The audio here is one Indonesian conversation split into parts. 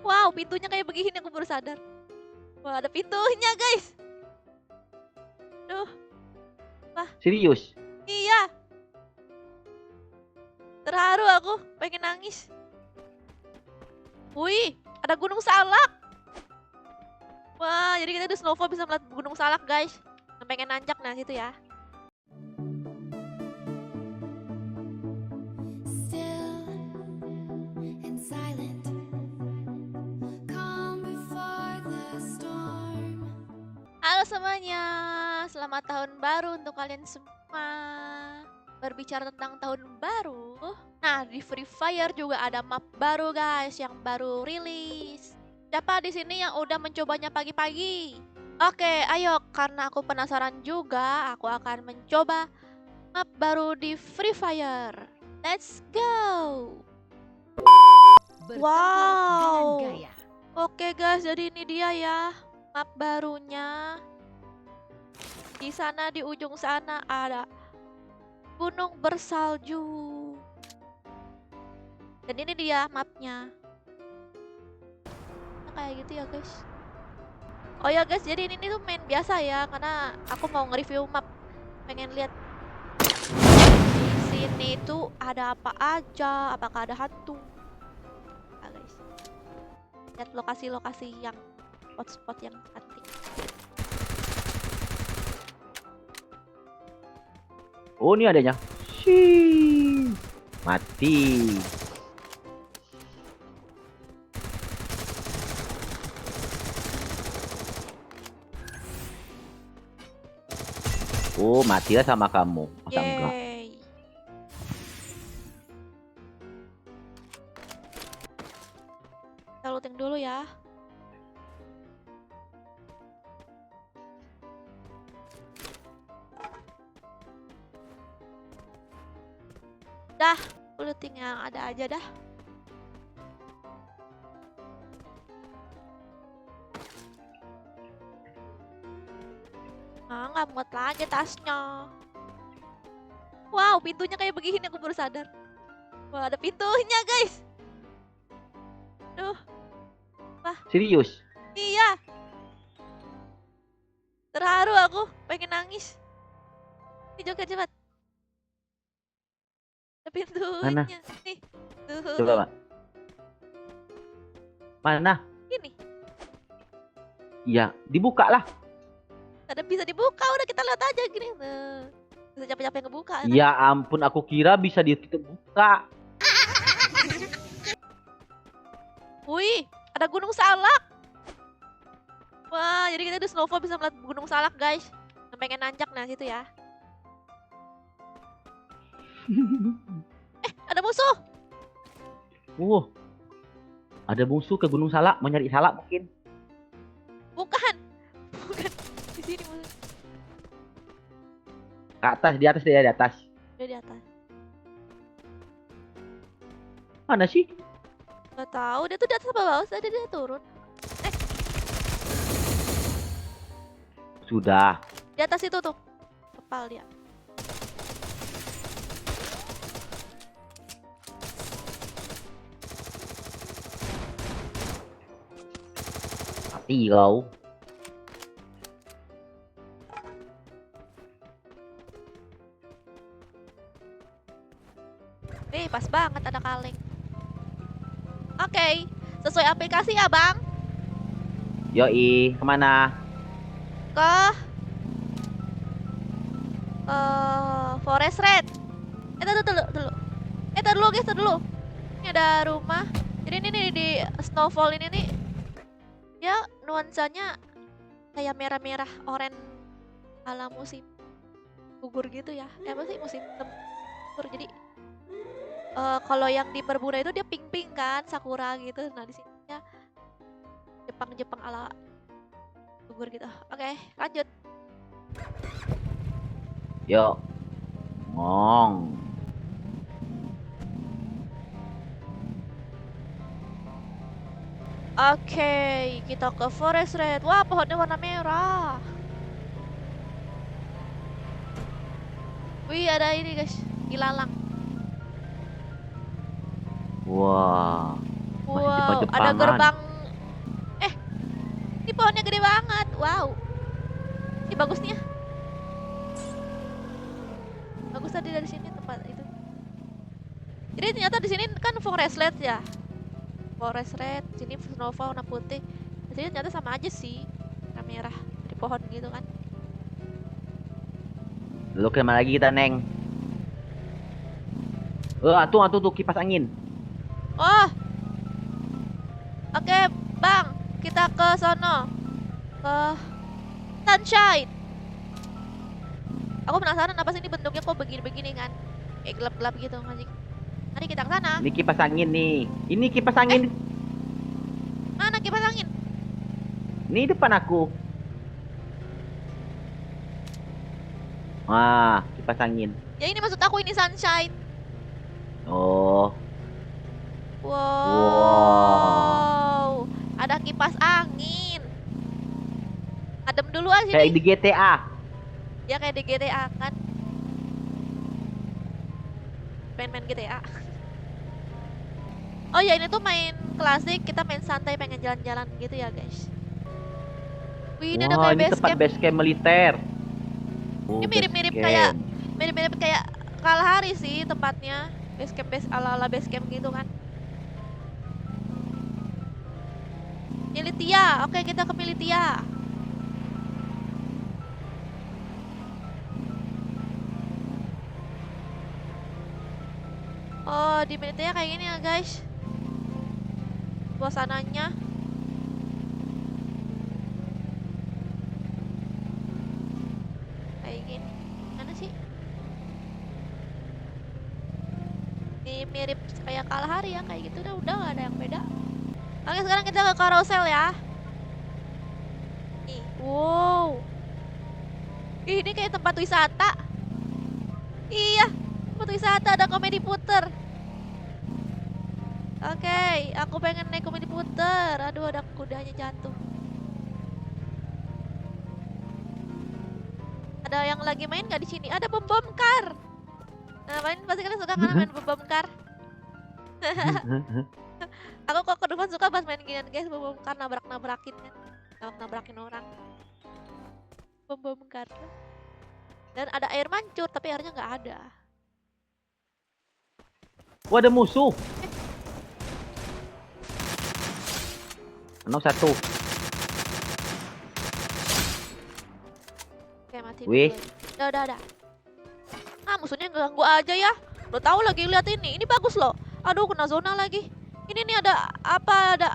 Wow, pintunya kayak begini aku baru sadar. Wah, ada pintunya, guys. Duh, wah, Serius? iya. Terharu aku, pengen nangis. Wih, ada gunung salak. Wah, jadi kita di snowfall bisa melihat gunung salak, guys. Yang pengen nanjak nah situ ya. Still and silent, calm before the storm. Halo semuanya, selamat tahun baru untuk kalian semua. Berbicara tentang tahun baru, nah di Free Fire juga ada map baru guys yang baru rilis. Siapa di sini yang udah mencobanya pagi-pagi? Oke, ayo karena aku penasaran juga, aku akan mencoba map baru di Free Fire. Let's go. Wow. Oke guys, jadi ini dia ya map barunya. Di sana di ujung sana ada gunung bersalju. Dan ini dia mapnya. Nah, kayak gitu ya guys. Oh ya guys, jadi ini tuh main biasa ya karena aku mau nge-review map. Pengen lihat di sini tuh ada apa aja, apakah ada hantu. Nah, guys. Lihat lokasi-lokasi yang spot-spot yang cantik. Oh, ini adanya. Shih. Mati. Oh, matilah sama kamu. Masa enggak? Yeay. Kita looting dulu ya. Dah, looting yang ada aja dah. Ah, nggak muat lagi tasnya. Wow, pintunya kayak begini aku baru sadar. Wah, ada pintunya guys. Duh, Serius? iya. Terharu aku, pengen nangis. Ini joget cepat. Ada Mana? pintunya. Nih, tuh. Coba, Mak. Mana? Ini, Iya, dibuka lah. ada bisa dibuka. Udah kita lihat aja gini. Tuh. Bisa capek-capek ngebuka. Kan? Ya ampun, aku kira bisa kita buka. Wih, ada gunung salak. Wah, jadi kita di snowfall bisa melihat gunung salak guys. Yang pengen nanjak nah situ ya. Ada musuh. Ada musuh ke Gunung Salak, mau nyari salak mungkin. Bukan. Bukan. Di sini musuh. Ke atas, di atas dia, di atas. Dia di atas. Mana sih? Gak tahu, dia tuh di atas apa bawah? Tadi dia turun. Sudah. Di atas itu tuh. Kepal dia. Mati kau. Pas banget ada kaleng. Oke, sesuai aplikasi ya bang. Yoi, kemana? Ke Forest Red. Dulu. Guys, dulu. Ini ada rumah. Jadi ini nih di snowfall ini nih. Ya nuansanya kayak merah-merah, oranye ala musim gugur gitu ya. Apa sih musim gugur. Jadi kalau yang di Perbuda itu dia pink-pink kan, sakura gitu. Nah di sini ya Jepang ala gugur gitu. Oke, lanjut. Yuk. Ngong. Oke, kita ke Forest Red. Wah, pohonnya warna merah. Wih, ada ini guys, ilalang. Wah. Masih Wow, ada Jepang-Jepangan. gerbang Ini pohonnya gede banget. Wow. Ini bagus nih ya. Bagus tadi dari sini tempat itu. Jadi ternyata di sini kan forest red ya. Forest red, sini snowfall warna putih. Di sini ternyata sama aja sih. Warna merah di pohon gitu kan. Lalu kemana lagi kita, Neng? Tuh kipas angin. Oh. Oke, Bang. Kita ke sono. Ke Sunshine. Aku penasaran apa sih ini bentuknya kok begini-begini kan? Kayak gelap-gelap gitu anjing. Mari kita ke sana. Ini kipas angin nih. Ini kipas angin. Mana kipas angin? Ini depan aku. Wah, kipas angin. Ya ini maksud aku ini Sunshine. Oh, Wow. Ada kipas angin. Adem dulu aja kayak sini. di GTA. Ya kayak di GTA kan. Pengen main GTA. Oh ya ini tuh main klasik, kita main santai pengen jalan-jalan gitu ya guys. Wih ini ada Wah, kayak ini base tempat camp. base camp militer. Oh, Ini mirip-mirip base kayak camp. mirip-mirip kayak Kalahari sih tempatnya. Base camp base ala-ala base camp gitu kan. Militia. Oke, kita ke Militia. Oh, di Militia kayak gini ya, guys. Suasananya. Kayak gini. Mana sih? Ini mirip kayak Kalahari ya, kayak gitu udah gak ada yang beda. Oke, sekarang kita ke karusel ya. Nih, wow. Ih, ini kayak tempat wisata. Iya, tempat wisata ada komedi puter. Oke, aku pengen naik komedi puter. Aduh, ada kudanya jatuh. Ada yang lagi main gak di sini? Ada bom bom car. Nah, pasti kalian suka kan main bom bom car? Aku kok ke depan suka pas main ginian guys, bom bom car nabrak-nabrakin kan. Nabrak-nabrakin orang. Bom bom car. Dan ada air mancur, tapi airnya nggak ada. Wah, ada musuh. Satu. Oke, mati Wih. dulu. Udah. Ah, musuhnya ganggu aja ya. Lo tahu lagi lihat ini. Ini bagus loh. Aduh, kena zona lagi. Ini nih ada apa? Ada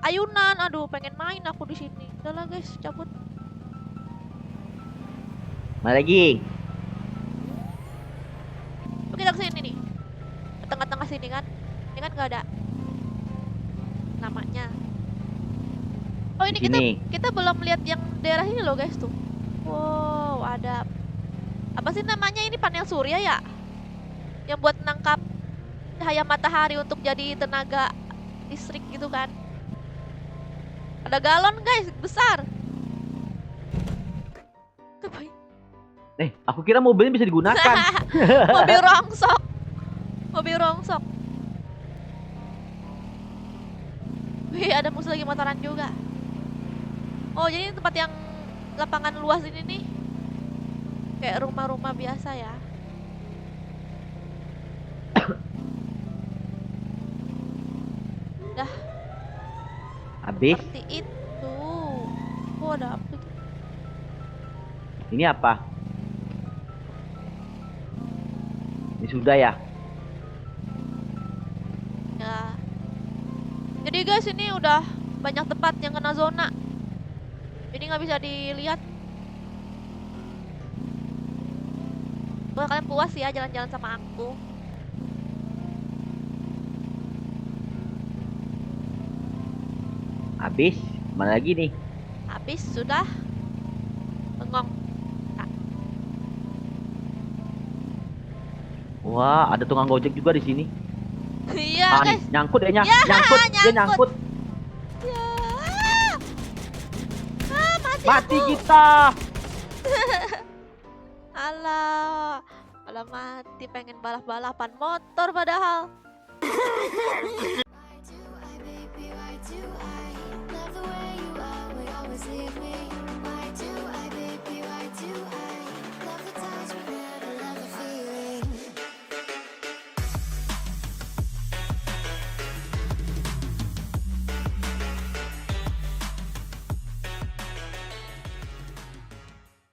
ayunan. Aduh, pengen main aku di sini. Udahlah guys, cabut. Mana lagi? Oke, kita kesini nih. Ke tengah-tengah sini kan. Ini kan nggak ada namanya. Oh, ini Di sini. kita belum lihat yang daerah ini loh guys tuh. Wow, ada apa sih namanya ini, panel surya ya? Yang buat nangkap cahaya matahari untuk jadi tenaga listrik gitu kan. Ada galon guys, besar. Ngapain? Aku kira mobilnya bisa digunakan. Mobil rongsok. Mobil rongsok. Wih, ada musuh lagi motoran juga. Oh, jadi ini tempat yang lapangan luas ini nih. Kayak rumah-rumah biasa ya. Udah Habis. seperti itu. Oh, ada apa tuh? Ini apa? Ini sudah ya? Ya. Jadi guys, ini udah banyak tempat yang kena zona. Jadi nggak bisa dilihat. Wah, kalian puas ya jalan-jalan sama aku. Habis. Mana lagi nih? Habis sudah. Bengong. Wah, ada tukang gojek juga di sini. Iya Nih, guys. nyangkut ya, Ya, nyangkut, dia nyangkut. Ya. Mati Mati aku. kita. Alah. Alah, mati pengen balap-balapan motor padahal.